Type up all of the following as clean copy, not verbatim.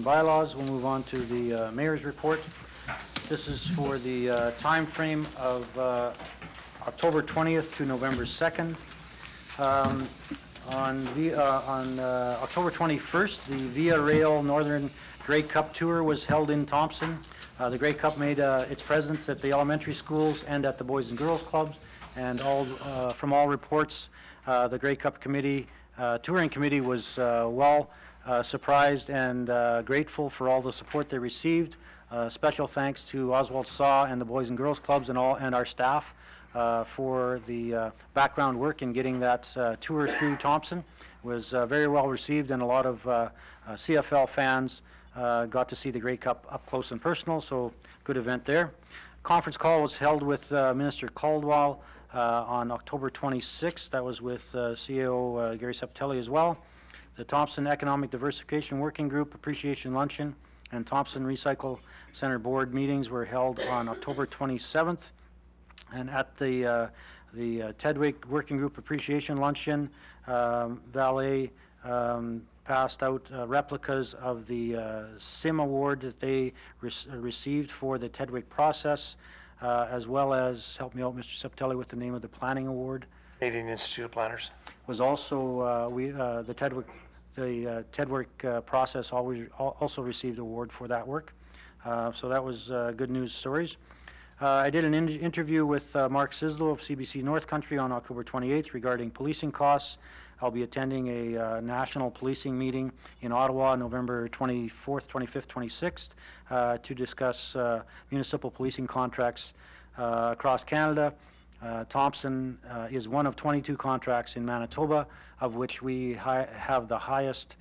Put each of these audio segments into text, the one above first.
and bylaws. We'll move on to the mayor's report. This is for the time frame of October 20th to November 2nd. On October 21st, the Via Rail Northern Grey Cup Tour was held in Thompson. The Grey Cup made its presence at the elementary schools and at the Boys and Girls Clubs, and from all reports, the Grey Cup committee, touring committee was surprised and grateful for all the support they received. Special thanks to Oswald Saw and the Boys and Girls Clubs and our staff for the background work in getting that tour through Thompson. It was very well received, and a lot of CFL fans got to see the Grey Cup up close and personal, so good event there. Conference call was held with Minister Caldwell on October 26th. That was with CEO Gary Septelli as well. The Thompson Economic Diversification Working Group Appreciation Luncheon and Thompson Recycle Center Board meetings were held on October 27th. And at the Tedwick Working Group Appreciation Luncheon, Valet passed out replicas of the SIM award that they received for the Tedwick process, as well as, help me out, Mr. Septelli, with the name of the planning award. Canadian Institute of Planners. Was also, the Tedwick process also received an award for that work. So that was good news stories. I did an interview with Mark Sislo of CBC North Country on October 28th regarding policing costs. I'll be attending a national policing meeting in Ottawa November 24th, 25th, 26th to discuss municipal policing contracts across Canada. Thompson is one of 22 contracts in Manitoba, of which we have the highest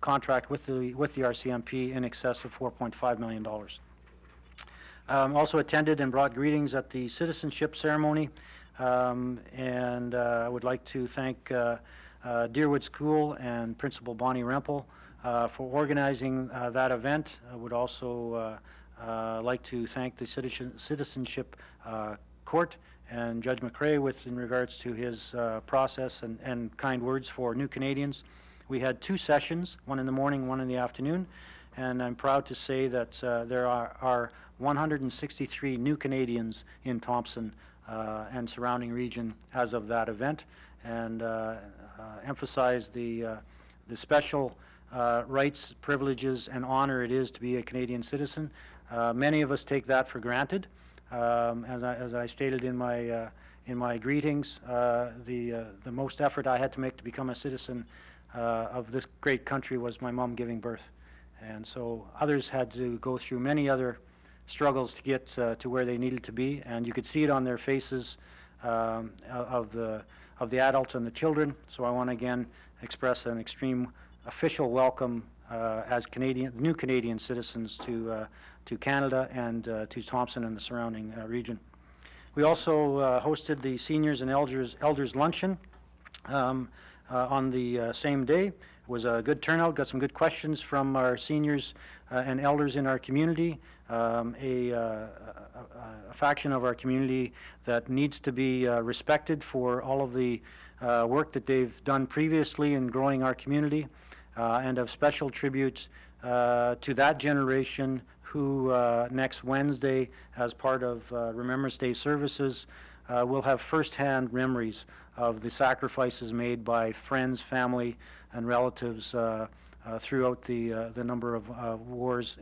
contract with the RCMP in excess of $4.5 million. Also attended and brought greetings at the citizenship ceremony, and I would like to thank Deerwood School and Principal Bonnie Rempel for organizing that event. I would also like to thank the Citizenship Court and Judge McRae in regards to his process and kind words for new Canadians. We had two sessions, one in the morning, one in the afternoon, and I'm proud to say that there are 163 new Canadians in Thompson and surrounding region as of that event, and emphasize the special rights, privileges, and honor it is to be a Canadian citizen. Many of us take that for granted. As I stated in my greetings, the most effort I had to make to become a citizen of this great country was my mom giving birth, and so others had to go through many other struggles to get to where they needed to be, and you could see it on their faces of the adults and the children. So I want to again express an extreme official welcome as new Canadian citizens to Canada and to Thompson and the surrounding region. We also hosted the Seniors and Elders Luncheon on the same day. It was a good turnout, got some good questions from our seniors and elders in our community, a faction of our community that needs to be respected for all of the work that they've done previously in growing our community, and of special tribute to that generation who next Wednesday, as part of Remembrance Day services, will have firsthand memories of the sacrifices made by friends, family, and relatives throughout the number of wars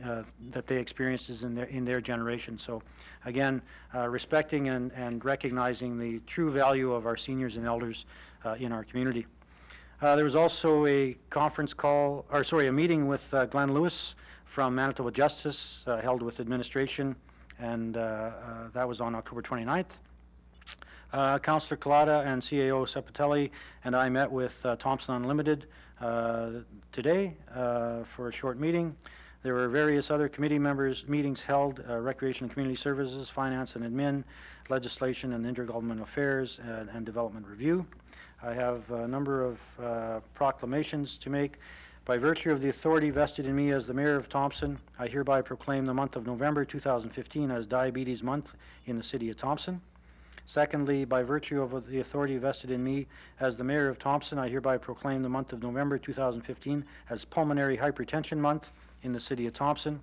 that they experienced in their generation. So again, respecting and recognizing the true value of our seniors and elders in our community. There was also a meeting with Glenn Lewis from Manitoba Justice held with administration, and that was on October 29th. Councillor Collada and CAO Septelli and I met with Thompson Unlimited today for a short meeting. There were various other committee meetings held, Recreation and Community Services, Finance and Admin, Legislation and Intergovernmental Affairs, and Development Review. I have a number of proclamations to make. By virtue of the authority vested in me as the Mayor of Thompson, I hereby proclaim the month of November 2015 as Diabetes Month in the City of Thompson. Secondly, by virtue of the authority vested in me as the Mayor of Thompson, I hereby proclaim the month of November 2015 as Pulmonary Hypertension Month in the City of Thompson.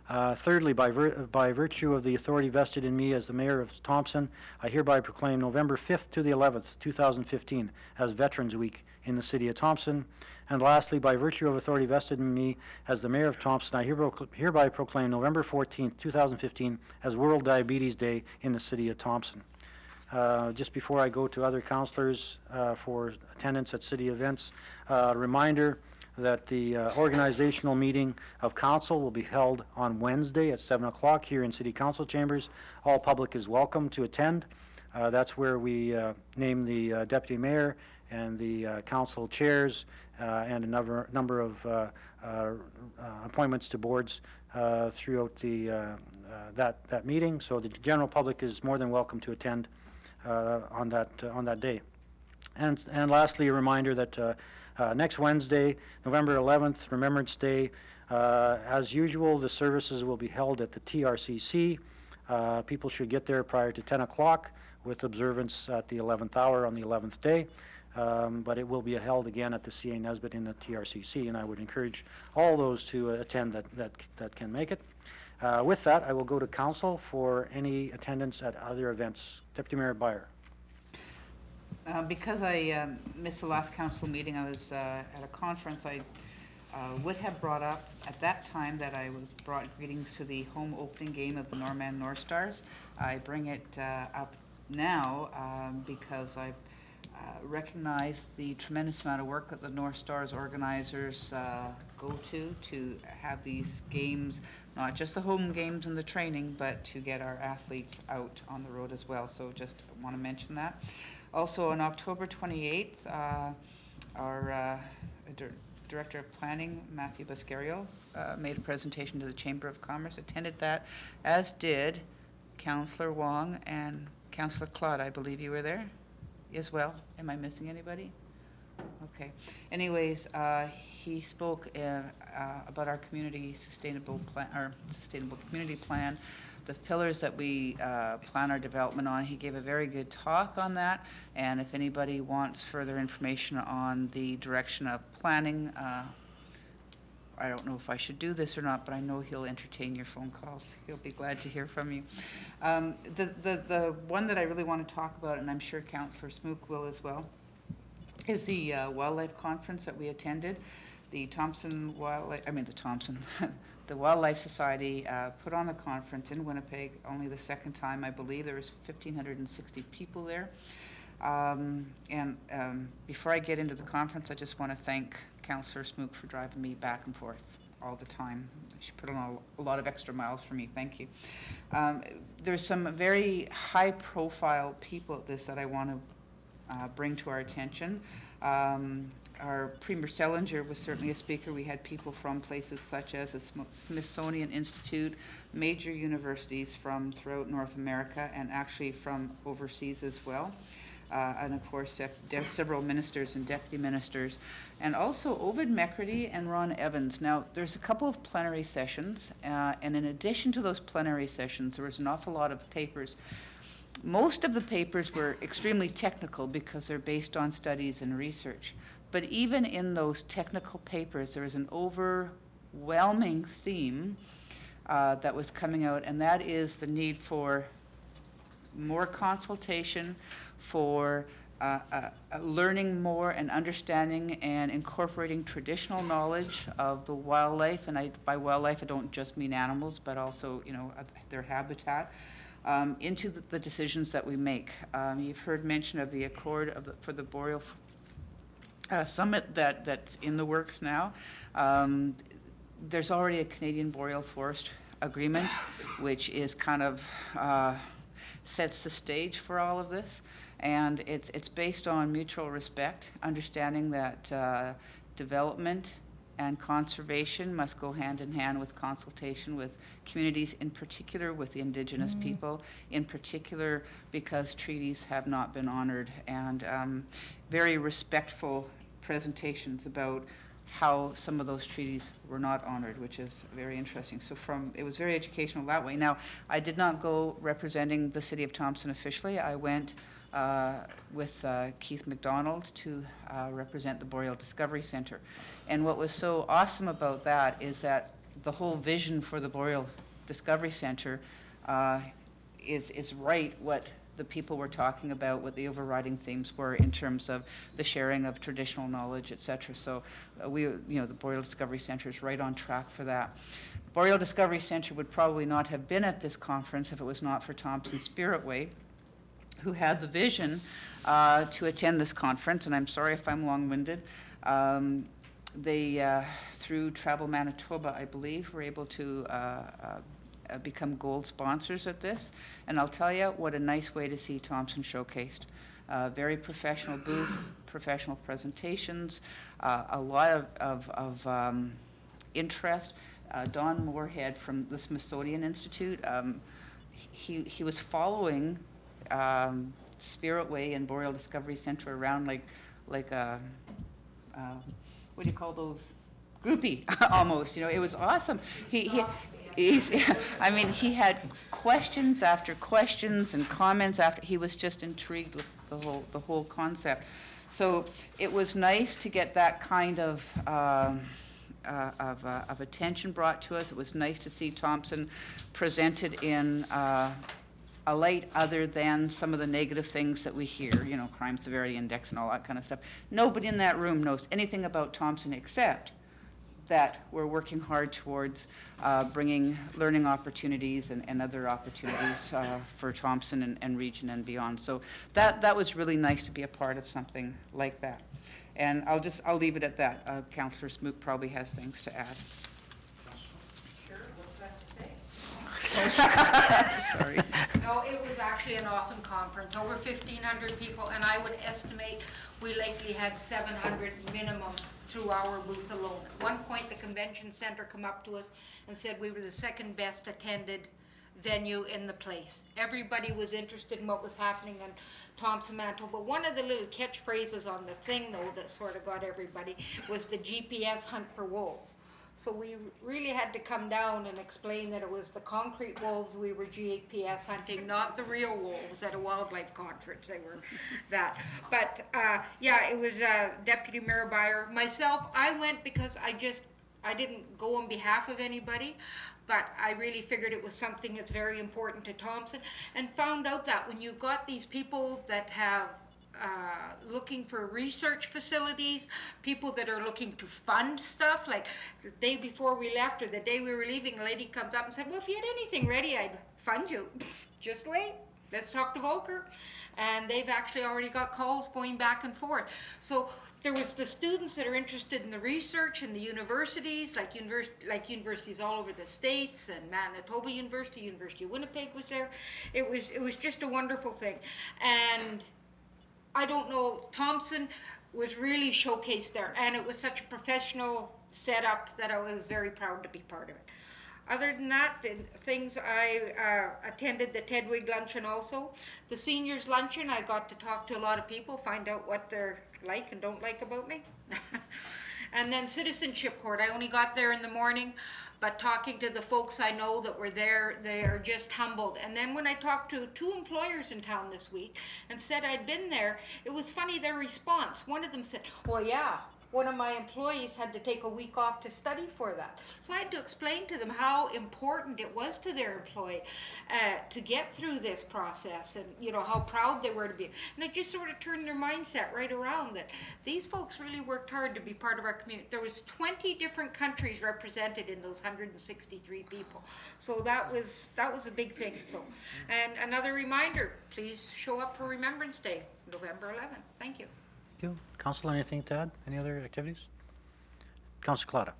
Thirdly, by virtue of the authority vested in me as the Mayor of Thompson, I hereby proclaim November 5th to the 11th, 2015 as Veterans Week in the City of Thompson. And lastly, by virtue of authority vested in me as the Mayor of Thompson, I hereby proclaim November 14th, 2015 as World Diabetes Day in the City of Thompson. Just before I go to other councillors for attendance at city events, reminder that the organizational meeting of council will be held on Wednesday at 7 o'clock here in City Council chambers. All public is welcome to attend. That's where we name the deputy mayor and the council chairs and a number of appointments to boards throughout that meeting. So the general public is more than welcome to attend on that day. And lastly, a reminder that next Wednesday, November 11th, Remembrance Day, as usual, the services will be held at the TRCC. People should get there prior to 10 o'clock with observance at the 11th hour on the 11th day. But it will be held again at the C.A. Nesbitt in the TRCC, and I would encourage all those to attend that can make it. With that, I will go to council for any attendance at other events. Deputy Mayor Byer. Because I missed the last council meeting, I was at a conference. I would have brought up at that time that I brought greetings to the home opening game of the Norman North Stars. I bring it up now because I recognize the tremendous amount of work that the North Stars organizers go to have these games, not just the home games and the training, but to get our athletes out on the road as well. So just want to mention that. Also on October 28th, our Director of Planning, Matthew Bascario, made a presentation to the Chamber of Commerce, attended that, as did Councillor Wong and Councillor Claude. I believe you were there as well. Am I missing anybody? Okay. Anyways, he spoke about our community sustainable community plan, the pillars that we plan our development on. He gave a very good talk on that, and if anybody wants further information on the direction of planning, I don't know if I should do this or not, but I know he'll entertain your phone calls. He'll be glad to hear from you. The one that I really want to talk about, and I'm sure Councillor Smook will as well, is the wildlife conference that we attended. The the Wildlife Society put on the conference in Winnipeg, only the second time, I believe. There was 1,560 people there. Before I get into the conference, I just want to thank Councillor Smook for driving me back and forth all the time. She put on a lot of extra miles for me. Thank you. There's some very high-profile people at this that I want to bring to our attention. Our Premier Selinger was certainly a speaker. We had people from places such as the Smithsonian Institute, major universities from throughout North America, and actually from overseas as well. And of course, several ministers and deputy ministers, and also Ovid McCurdy and Ron Evans. Now, there's a couple of plenary sessions, and in addition to those plenary sessions, there was an awful lot of papers. Most of the papers were extremely technical because they're based on studies and research. But even in those technical papers, there was an overwhelming theme that was coming out, and that is the need for more consultation, for learning more and understanding and incorporating traditional knowledge of the wildlife. And by wildlife, I don't just mean animals, but also, their habitat. Into the decisions that we make. You've heard mention of the Accord for the Boreal Summit that's in the works now. There's already a Canadian Boreal Forest Agreement, which is kind of sets the stage for all of this. And it's based on mutual respect, understanding that development and conservation must go hand in hand with consultation with communities, in particular with the Indigenous people, in particular because treaties have not been honored, and very respectful presentations about how some of those treaties were not honored, which is very interesting. So it was very educational that way. Now, I did not go representing the city of Thompson officially. I went with Keith McDonald to represent the Boreal Discovery Center. And what was so awesome about that is that the whole vision for the Boreal Discovery Center is right what the people were talking about, what the overriding themes were in terms of the sharing of traditional knowledge, et cetera. So the Boreal Discovery Center is right on track for that. Boreal Discovery Center would probably not have been at this conference if it was not for Thompson Spiritway, who had the vision to attend this conference, and I'm sorry if I'm long-winded. They, through Travel Manitoba, I believe, were able to become gold sponsors at this. And I'll tell you, what a nice way to see Thompson showcased. Very professional booth, professional presentations, a lot of interest. Don Moorhead from the Smithsonian Institute, he was following Spiritway and Boreal Discovery Center around like a what do you call those? Groupie, almost. It was awesome. I mean, he had questions after questions and comments after. He was just intrigued with the whole concept. So it was nice to get that kind of attention brought to us. It was nice to see Thompson presented in a light other than some of the negative things that we hear, crime severity index and all that kind of stuff. Nobody in that room knows anything about Thompson except that we're working hard towards bringing learning opportunities and other opportunities for Thompson and region and beyond. So that was really nice to be a part of something like that. And I'll leave it at that. Councillor Smook probably has things to add. Sure, what's that to say? Sorry. No, it was actually an awesome conference, over 1,500 people, and I would estimate we likely had 700 minimum through our booth alone. At one point, the convention center come up to us and said we were the second best attended venue in the place. Everybody was interested in what was happening in Thompson, Manitoba. But one of the little catchphrases on the thing, though, that sort of got everybody was the GPS hunt for wolves. So we really had to come down and explain that it was the concrete wolves we were GPS hunting, not the real wolves at a wildlife conference. They were that. But yeah, it was Deputy Mayor Byer. Myself, I went because I didn't go on behalf of anybody, but I really figured it was something that's very important to Thompson, and found out that when you've got these people that have looking for research facilities, people that are looking to fund stuff, like the day before we left or the day we were leaving, a lady comes up and said, well, if you had anything ready, I'd fund you. Just wait, let's talk to Volker. And they've actually already got calls going back and forth. So there was the students that are interested in the research and the universities, like universities all over the States, and Manitoba University, University of Winnipeg was there. It was just a wonderful thing. And I don't know, Thompson was really showcased there, and it was such a professional setup that I was very proud to be part of it. Other than that, the things I attended the Tedwig luncheon also. The seniors luncheon, I got to talk to a lot of people, find out what they're like and don't like about me. And then Citizenship Court, I only got there in the morning, but talking to the folks I know that were there, they are just humbled. And then when I talked to 2 employers in town this week and said I'd been there, it was funny, their response. One of them said, well, yeah, one of my employees had to take a week off to study for that. So I had to explain to them how important it was to their employee to get through this process, and how proud they were to be. And it just sort of turned their mindset right around, that these folks really worked hard to be part of our community. There was 20 different countries represented in those 163 people. So that was a big thing. So, and another reminder, please show up for Remembrance Day, November 11th. Thank you. Thank you. Council, anything to add? Any other activities? Councilor Claudia.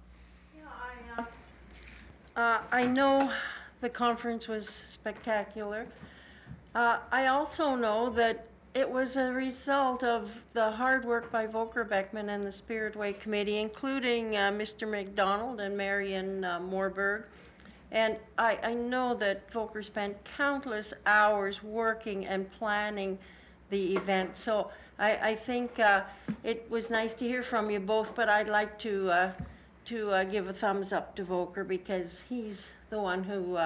Yeah, I know the conference was spectacular. I also know that it was a result of the hard work by Volker Beckman and the Spiritway Committee, including Mr. McDonald and Marion Moorberg. And I know that Volker spent countless hours working and planning the event. So I think it was nice to hear from you both, but I'd like to give a thumbs up to Volker because he's the one who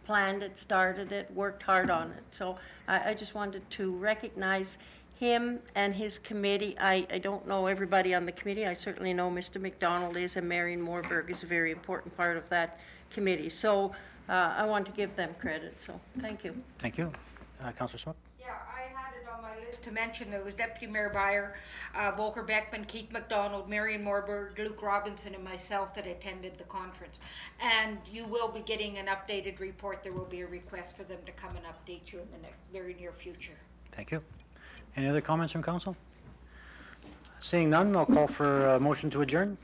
planned it, started it, worked hard on it. So I just wanted to recognize him and his committee. I don't know everybody on the committee. I certainly know Mr. McDonald is, and Marion Moorberg is a very important part of that committee. So I want to give them credit, so thank you. Thank you. Councillor Smook? Yeah, I had it on my list to mention, there was Deputy Mayor Byer, Volker Beckman, Keith McDonald, Marion Moorberg, Luke Robinson, and myself that attended the conference. And you will be getting an updated report. There will be a request for them to come and update you in the very near future. Thank you. Any other comments from council? Seeing none, I'll call for a motion to adjourn.